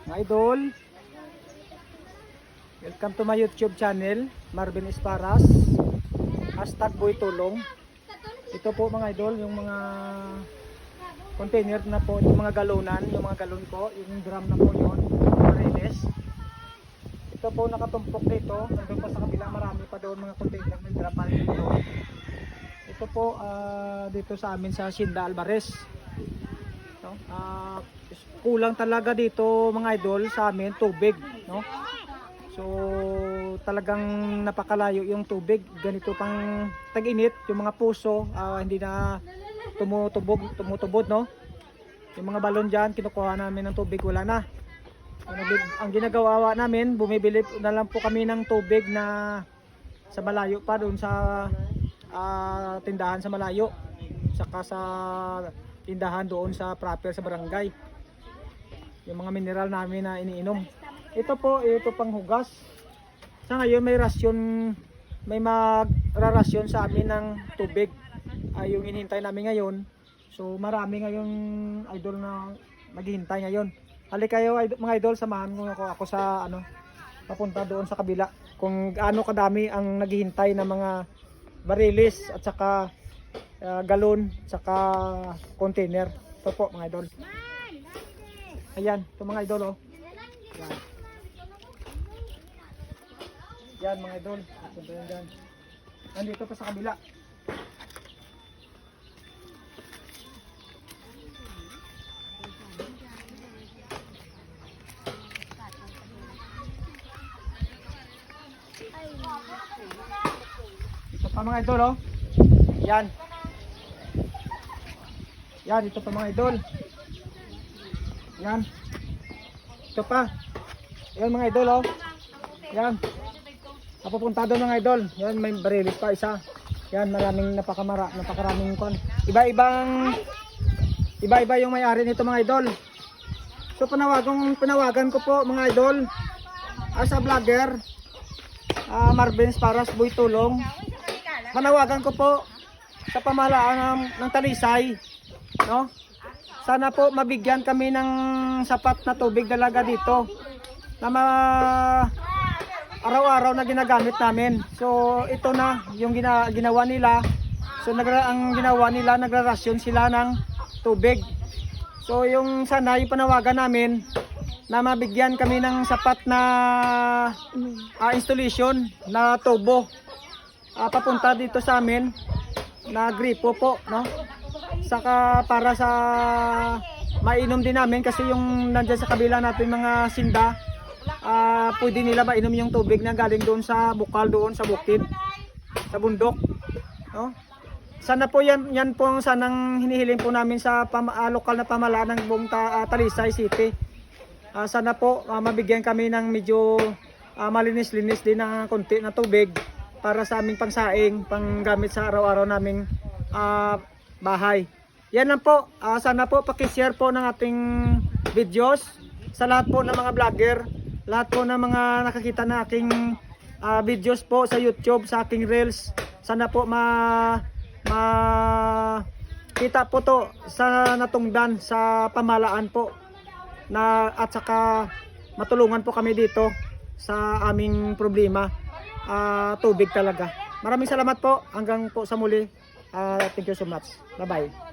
Mga idol, welcome to my YouTube channel, Marvin Esparas, #boytulong. Ito po mga idol, yung mga container na po, yung mga galonan, yung mga galon ko, yung drum na po yun, mariles. Ito po nakatumpok dito, nandun pa sa kabila, marami pa doon mga container ng drum mariles dito. Ito po dito sa amin sa Sinda Alvarez. No? Kulang talaga dito mga idol sa amin tubig, no? So talagang napakalayo yung tubig, ganito pang tag-init, yung mga puso hindi na tumutubod, no? Yung mga balon diyan kinukuha namin ng tubig, wala na. Ang ginagawa namin, bumibili na lang po kami ng tubig na sa malayo pa doon sa tindahan sa malayo, saka sa tindahan doon sa proper sa barangay, yung mga mineral namin na iniinom. Ito pang hugas. Sa ngayon may rasyon, may magrarasyon sa amin ng tubig, yung hinihintay namin ngayon. So marami ngayon idol na maghihintay ngayon. Halika kayo mga idol, samahan mo ako sa papunta doon sa kabila kung gaano kadami ang naghihintay na mga barilis at saka galon, saka container. Ito po mga idol. Ayan, ito mga idol, oh. Yan. Yan mga idol. Yan. Nandito pa sa kabila. Ito pa mga idol, oh. Yan. Yan, ito pa mga idol. Yan. Ito pa. Yan mga idol, oh. Yan. Papunta doon mga idol. Yan, may barilis pa isa. Yan, napakaraming kon. Iba-iba yung may-ari nito mga idol. So panawagan ko po mga idol, as a vlogger, Marvin Esparas Boytulong. Panawagan ko po sa pamahalaan ng Talisay, no? Sana po mabigyan kami ng sapat na tubig talaga dito na araw-araw na ginagamit namin. So ito na yung ginawa nila. So ang ginawa nila, nagrarasyon sila ng tubig. So yung sana yung panawagan namin na mabigyan kami ng sapat na installation na tubo papunta dito sa amin na gripo po, no? Saka para sa mainom din namin, kasi yung nandiyan sa kabila natin mga sinda, pwede nila mainom yung tubig na galing doon sa bukal, doon sa bukid, sa bundok, no? Sana po yan po ang sanang hinihiling po namin sa lokal na pamahalaan ng buong Talisay City. Sana po mabigyan kami ng medyo malinis-linis din ng konti na tubig para sa aming pangsaing, panggamit sa araw-araw naming bahay. Yan lang po. Sana po paki-share po ng ating videos sa lahat po ng mga vlogger, lahat po ng mga nakakita na aking videos po sa YouTube, sa aking reels. Sana po kita po to sa natungdan sa pamahalaan po at saka matulungan po kami dito sa aming problema, tubig talaga. Maraming salamat po, hanggang po sa muli. Thank you so much. Bye bye.